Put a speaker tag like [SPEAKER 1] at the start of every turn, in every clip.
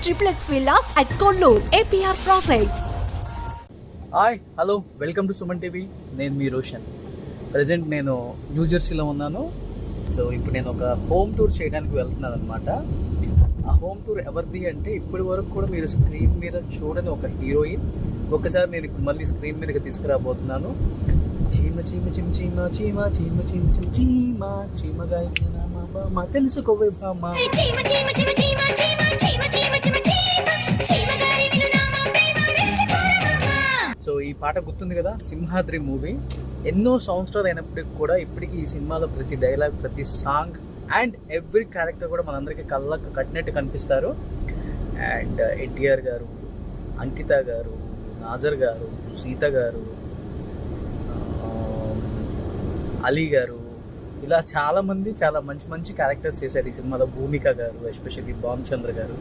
[SPEAKER 1] triplex villas at Kollur, APR Projects.
[SPEAKER 2] Hi hello welcome to Suman TV. నేను మీ Roshan. Present నేను న్యూజెర్సీలో ఉన్నాను. So ఇప్పుడు నేను ఒక హోమ్ టూర్ చేయడానికి వెళ్తున్నాను అనమాట. ఆ హోమ్ టూర్ ఎవరిది అంటే ఇప్పటి వరకు కూడా మీరు స్క్రీన్ మీద చూడని ఒక హీరోయిన్. ఒకసారి నేను ఇప్పుడు మళ్ళీ స్క్రీన్ మీదకి తీసుకురాబోతున్నాను. చీమ చీమ చిమ చీమ చీమ చీమ చీమ చిమ చీమ చీమగా మా తెలుసుకోవే బామ్మ. సో ఈ పాట గుర్తుంది కదా, సింహాద్రి మూవీ. ఎన్నో సంవత్సరాలు అయినప్పటికి కూడా ఇప్పటికీ ఈ సినిమాలో ప్రతి డైలాగ్, ప్రతి సాంగ్ అండ్ ఎవ్రీ క్యారెక్టర్ కూడా మనందరికీ కళ్ళకు కట్టినట్టు కనిపిస్తారు. అండ్ ఎన్టీఆర్ గారు, అంకిత గారు, నాజర్ గారు, సీత గారు, అలీ గారు, ఇలా చాలామంది చాలా మంచి మంచి క్యారెక్టర్స్ చేశారు ఈ సినిమాలో. భూమిక గారు, ఎస్పెషల్లీ భానుచంద్ర గారు,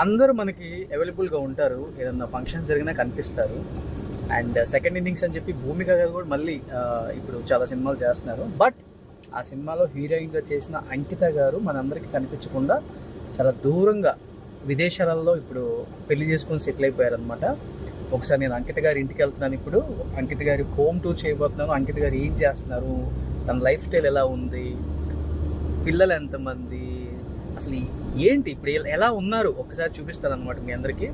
[SPEAKER 2] అందరూ మనకి అవైలబుల్గా ఉంటారు. ఏదన్నా ఫంక్షన్ జరిగినా కనిపిస్తారు. అండ్ సెకండ్ ఇన్నింగ్స్ అని చెప్పి భూమిక గారు కూడా మళ్ళీ ఇప్పుడు చాలా సినిమాలు చేస్తున్నారు. బట్ ఆ సినిమాలో హీరోయిన్గా చేసిన అంకిత గారు మనందరికీ కనిపించకుండా చాలా దూరంగా విదేశాలలో ఇప్పుడు పెళ్లి చేసుకొని సెటిల్ అయిపోయారనమాట. ఒకసారి నేను అంకిత గారి ఇంటికి వెళ్తున్నాను. ఇప్పుడు అంకిత గారి హోమ్ టూర్ చేయబోతున్నాను. అంకిత గారు ఏం చేస్తున్నారు, తన లైఫ్ స్టైల్ ఎలా ఉంది, పిల్లలు ఎంతమంది, అసలు ఏంటి, ఇప్పుడు ఎలా ఉన్నారు ఒకసారి చూపిస్తాను అనమాట మీ అందరికీ.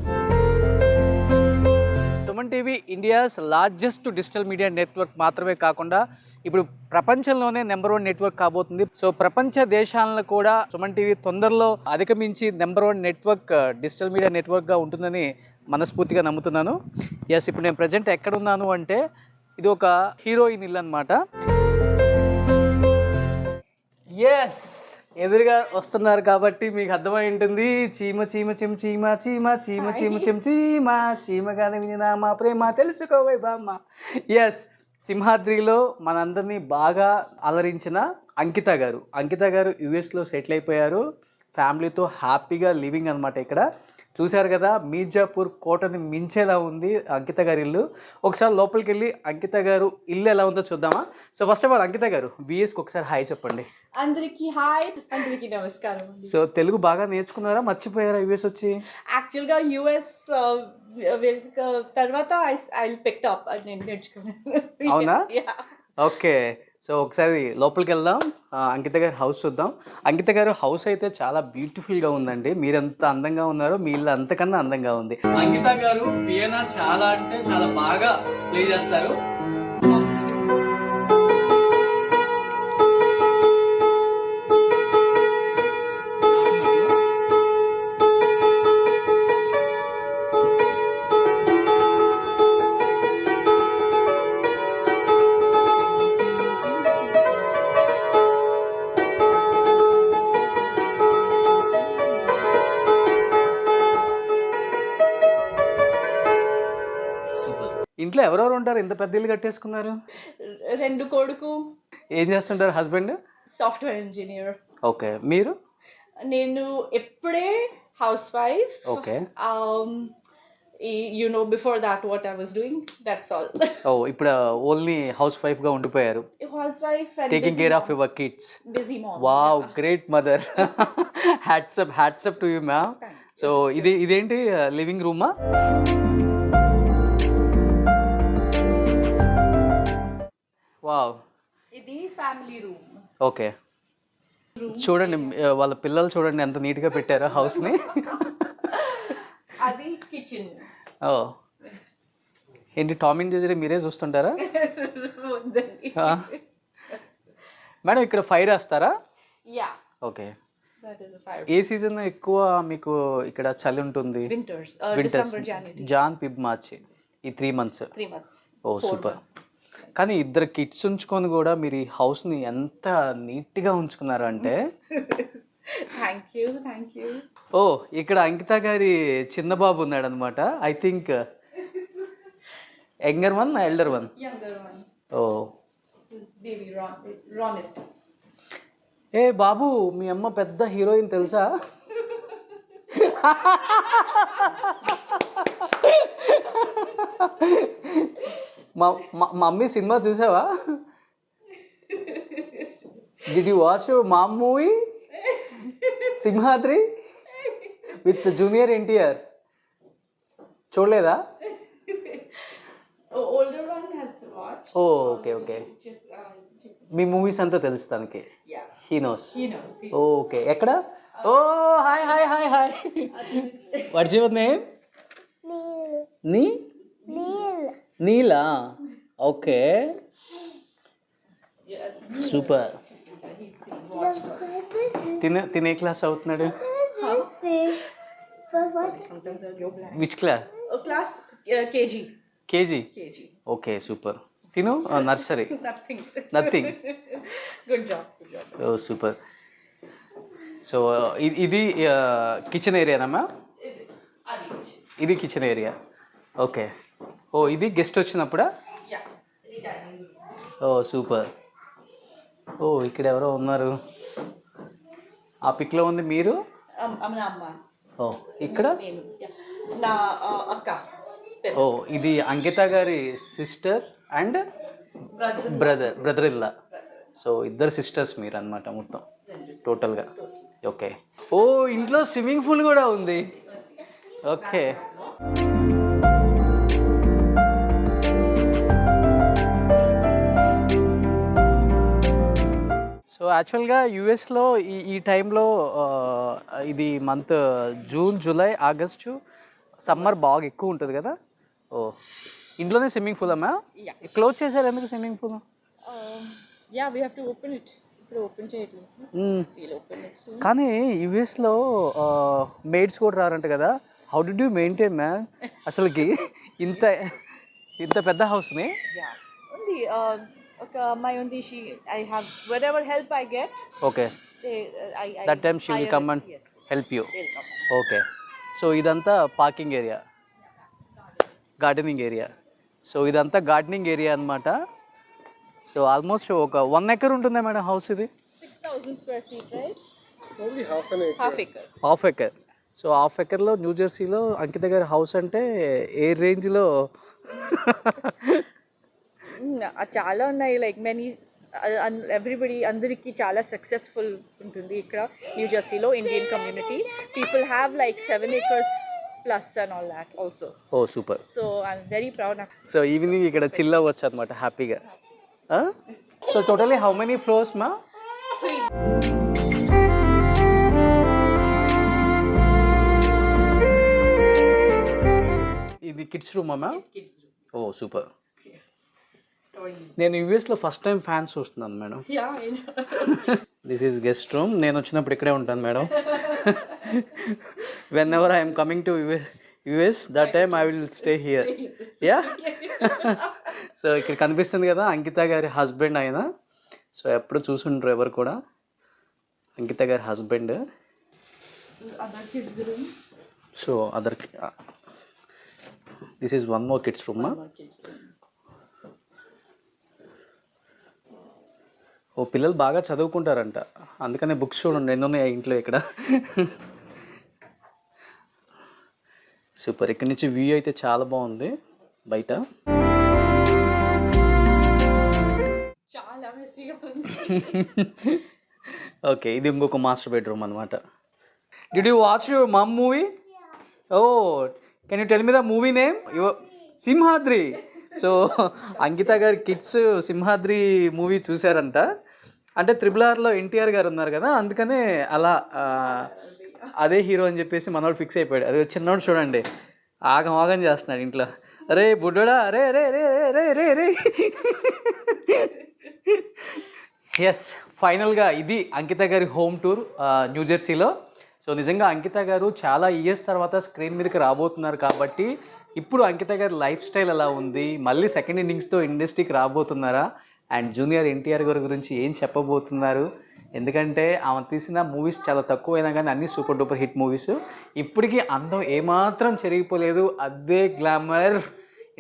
[SPEAKER 2] Suman TV India's largest digital media network మాత్రమే కాకుండా ఇప్పుడు ప్రపంచంలోనే నెంబర్ 1 నెట్వర్క్ కాబోతుంది. సో ప్రపంచ దేశాలను కూడా సుమన్ టీవీ తొందరలో అధిగమించి నెంబర్ 1 నెట్వర్క్, డిజిటల్ మీడియా నెట్వర్క్గా ఉంటుందని మనస్ఫూర్తిగా నమ్ముతున్నాను. ఎస్, ఇప్పుడు నేను ప్రజెంట్ ఎక్కడున్నాను అంటే ఇది ఒక హీరోయిన్ ఇల్లు అనమాట. ఎస్, ఎదురుగా వస్తున్నారు కాబట్టి మీకు అర్థమై ఉంటుంది. చీమ చీమ చిమ్ చీమ చీమ చీమ చీమ చిమ్ చీమ చీమగానే వినినా మా ప్రేమ తెలుసుకోవే బామ్మ. ఎస్, సింహాద్రిలో మనందరినీ బాగా అలరించిన అంకిత గారు యుఎస్లో సెటిల్ అయిపోయారు. ఫ్యామిలీతో హ్యాపీగా లివింగ్ అనమాట. ఇక్కడ చూశారు కదా, మీర్జాపూర్ కోటని మించేలా ఉంది అంకిత గారి ఇల్లు. ఒకసారి లోపలికి వెళ్ళి అంకిత గారు ఇల్లు ఎలా ఉందో చూద్దామా. సో ఫస్ట్ ఆఫ్ ఆల్ అంకిత గారు విఎస్కి ఒకసారి హాయ్ చెప్పండి.
[SPEAKER 3] అందరికి హాయ్, అందరికి నమస్కారం.
[SPEAKER 2] సో తెలుగు బాగా నేర్చుకున్నారా, మర్చిపోయారా యుఎస్ వచ్చి?
[SPEAKER 3] యాక్చువల్గా యుఎస్ తర్వాత ఐ పిక్ అప్ నేను నేర్చుకున్నాను.
[SPEAKER 2] అవునా? ఓకే, సో ఒకసారి లోపలికి వెళ్దాం, అంకిత గారి హౌస్ చూద్దాం. అంకిత గారు హౌస్ అయితే చాలా బ్యూటిఫుల్గా ఉందండి. మీరెంత అందంగా ఉన్నారో మీ ఇల్లు అంతకన్నా అందంగా ఉంది. అంకిత గారు పియానో చాలా అంటే చాలా బాగా ప్లే చేస్తారు. ఇంట్లో ఎవరెవరు ఉంటారు, ఇంత పెద్ద ఇల్లు కట్టేసుకున్నారు?
[SPEAKER 3] 2 కొడుకు.
[SPEAKER 2] ఏం చేస్తుంటారు హస్బెండ్?
[SPEAKER 3] Software engineer.
[SPEAKER 2] ఓకే, మీరు?
[SPEAKER 3] నేను ఎప్పుడే housewife.
[SPEAKER 2] Okay.
[SPEAKER 3] You know before that what I was doing, that's all.
[SPEAKER 2] ఓ, ఇప్పుడు ఓన్లీ హౌస్ వైఫ్ గా ఉండిపోయారు.
[SPEAKER 3] Housewife and
[SPEAKER 2] taking care of your kids.
[SPEAKER 3] Busy mom.
[SPEAKER 2] Wow, great mother. Hats up to you ma'am. So ఇదేంటి living రూమా? Wow,
[SPEAKER 3] ఇది family room.
[SPEAKER 2] Okay, చూడండి వాళ్ళ పిల్లలు చూడండి ఎంత నీట్గా పెట్టారో హౌస్ని.
[SPEAKER 3] అది కిచెన్.
[SPEAKER 2] ఓ, ఏంటి టామ్ అండ్ జెర్రీ మీరే చూస్తుంటారా? మేడం ఇక్కడ ఫైర్ వేస్తారా?
[SPEAKER 3] యా.
[SPEAKER 2] ఓకే, ఏ సీజన్ ఎక్కువ మీకు ఇక్కడ చలి ఉంటుంది?
[SPEAKER 3] వింటర్స్,
[SPEAKER 2] జాన్ ఫిబ్ మార్చి, ఈ 3 months. ఓ సూపర్. కానీ 2 కిడ్స్ ఉంచుకొని కూడా మీరు ఈ హౌస్ని ఎంత నీట్గా ఉంచుకున్నారు అంటే.
[SPEAKER 3] Thank you.
[SPEAKER 2] ఓ, ఇక్కడ అంకిత గారి చిన్న బాబు ఉన్నాడు అనమాట. I think younger one, elder one? ఓ, ఏ బాబు, మీ అమ్మ పెద్ద హీరోయిన్ తెలుసా? మమ్మీ సినిమా చూసావా? Did you watch your mom movie? Simhadri? With junior NTR చూడలేదా?
[SPEAKER 3] Older one has watched.
[SPEAKER 2] Okay okay.
[SPEAKER 3] Just
[SPEAKER 2] మీ మూవీస్ అంతా తెలుసు తనకి.
[SPEAKER 3] yeah,
[SPEAKER 2] he knows.
[SPEAKER 3] he knows.
[SPEAKER 2] Okay. ఎక్కడ? ఓ hi hi hi hi. What's your name? Neela. Okay super. తినే class అవుతున్నాడు?
[SPEAKER 3] Sometimes I'll go black.
[SPEAKER 2] Which class?
[SPEAKER 3] Class KG.
[SPEAKER 2] KG.
[SPEAKER 3] KG.
[SPEAKER 2] Okay super. తిను nursery.
[SPEAKER 3] Nothing.
[SPEAKER 2] Nothing.
[SPEAKER 3] Good job. Good job.
[SPEAKER 2] ఓ super. So ఇది kitchen ఏరియానమ్మా? ఇది kitchen area. Okay. ఓ ఇది guest వచ్చినప్పుడా?
[SPEAKER 3] Yeah. This dining room.
[SPEAKER 2] ఓ సూపర్. ఓ ఇక్కడ ఎవరో ఉన్నారు. ఆ పిక్లో ఉంది మీరు?
[SPEAKER 3] Amma.
[SPEAKER 2] ఓ ఇక్కడ?
[SPEAKER 3] Yeah. Na akka.
[SPEAKER 2] ఓ ఇది అంకిత గారి సిస్టర్ అండ్ బ్రదర్ ఇల్లా. సో ఇద్దరు సిస్టర్స్ మీరు అన్నమాట మొత్తం టోటల్గా. ఓకే. ఓ ఇంట్లో స్విమ్మింగ్ పూల్ కూడా ఉంది. ఓకే. సో యాక్చువల్గా యూఎస్లో ఈ టైంలో ఇది month June July August summer బాగా ఎక్కువ ఉంటుంది కదా. ఓ ఇంట్లోనే స్విమ్మింగ్ పూల్ అమ్మా?
[SPEAKER 3] Yeah.
[SPEAKER 2] క్లోజ్ చేశారు ఎందుకు swimming pool?
[SPEAKER 3] Yeah, we have to open it. Open చేయట్లేదు. We'll open it soon.
[SPEAKER 2] కానీ యూఎస్లో మేడ్స్ కూడా రారంట కదా. How did you maintain ma'am అసలుకి ఇంత పెద్ద హౌస్ని?
[SPEAKER 3] Yeah. Only ఒక అమ్మాయి ఉంది. I have whatever help I get.
[SPEAKER 2] Okay.
[SPEAKER 3] I
[SPEAKER 2] that time she will come and
[SPEAKER 3] yes.
[SPEAKER 2] Help you.
[SPEAKER 3] They'll come.
[SPEAKER 2] Okay. So ఇదంతా parking area, gardening area. So ఇదంతా gardening area అన్నమాట. సో ఆల్మోస్ట్ ఒక 1 acre ఉంటుందా madam house ఇది?
[SPEAKER 3] 6,000 square feet, right?
[SPEAKER 4] Only half an acre.
[SPEAKER 3] Half acre.
[SPEAKER 2] Half acre. So half ఎకర్లో New జెర్సీలో అంకిత గారి house అంటే ఏ రేంజ్లో?
[SPEAKER 3] చాలా ఉన్నాయి. లైక్ మెనీ ఎవ్రీబడి అందరికీ చాలా సక్సెస్ఫుల్ ఉంటుంది ఇక్కడ న్యూ జెర్సీలో. Indian community people have like 7 acres plus and all that also.
[SPEAKER 2] ఓ super.
[SPEAKER 3] So I'm very proud of.
[SPEAKER 2] So evening ఇక్కడ చిల్ అవ్వచ్చు అనమాట హ్యాపీగా. So totally how many floors మా? ఇది కిడ్స్ రూమ్ అమ్మా?
[SPEAKER 3] Kids room.
[SPEAKER 2] ఓ సూపర్.
[SPEAKER 3] Toys.
[SPEAKER 2] నేను యూఎస్లో ఫస్ట్ టైం ఫ్యాన్స్ చూస్తున్నాను madam.
[SPEAKER 3] Yeah, I know.
[SPEAKER 2] This is guest room. నేను వచ్చినప్పుడు ఇక్కడే ఉంటాను madam. Whenever I'm coming to US that time I will stay here. Yeah. So ఇక్కడ కనిపిస్తుంది కదా అంకిత గారి హస్బెండ్ ఆయన. సో ఎప్పుడు చూసుంటారు ఎవరు కూడా. అంకిత గారి husband.
[SPEAKER 3] Other kids room.
[SPEAKER 2] So other this is one more kids room.
[SPEAKER 3] Kids room.
[SPEAKER 2] ఓ పిల్లలు బాగా చదువుకుంటారంట, అందుకనే బుక్స్ చూడండి ఎన్ని ఉన్నాయి ఇంట్లో ఇక్కడ. సూపర్. ఇక్కడ నుంచి వ్యూ అయితే చాలా బాగుంది బయట.
[SPEAKER 3] చాలా మెస్సీగా ఉంది.
[SPEAKER 2] ఓకే. ఇది ఇంకొక మాస్టర్ బెడ్రూమ్ అనమాట. Did you watch your mom movie? ఓ can you tell me the movie name? Simhadri. So Ankitha గారి కిడ్స్ సింహాద్రి మూవీ చూశారంట. అంటే RRRలో ఎన్టీఆర్ గారు ఉన్నారు కదా, అందుకనే అలా అదే హీరో అని చెప్పేసి మనోడు ఫిక్స్ అయిపోయాడు. అది చిన్నోడు చూడండి ఆగం ఆగం చేస్తున్నాడు ఇంట్లో. అరే బుడ్డోడా, అరే రే రే రే రే రే. ఎస్, ఫైనల్గా ఇది అంకిత గారి హోమ్ టూర్ న్యూ జెర్సీలో. సో నిజంగా అంకిత గారు చాలా ఇయర్స్ తర్వాత స్క్రీన్ మీదకి రాబోతున్నారు కాబట్టి ఇప్పుడు అంకిత గారి లైఫ్ స్టైల్ ఎలా ఉంది, మళ్ళీ సెకండ్ ఇన్నింగ్స్తో ఇండస్ట్రీకి రాబోతున్నారా, అండ్ జూనియర్ ఎన్టీఆర్ గారి గురించి ఏం చెప్పబోతున్నారు. ఎందుకంటే ఆమె తీసిన మూవీస్ చాలా తక్కువైనా కానీ అన్నీ సూపర్ డూపర్ హిట్ మూవీస్. ఇప్పటికీ అందం ఏమాత్రం చెరిగిపోలేదు, అదే గ్లామర్.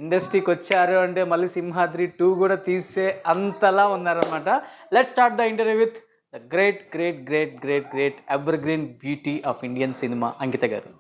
[SPEAKER 2] ఇండస్ట్రీకి వచ్చారు అంటే మళ్ళీ సింహాద్రి 2 కూడా తీసే అంతలా ఉన్నారనమాట. Let's start the interview with the great great great great great evergreen beauty of Indian cinema Ankitha గారు.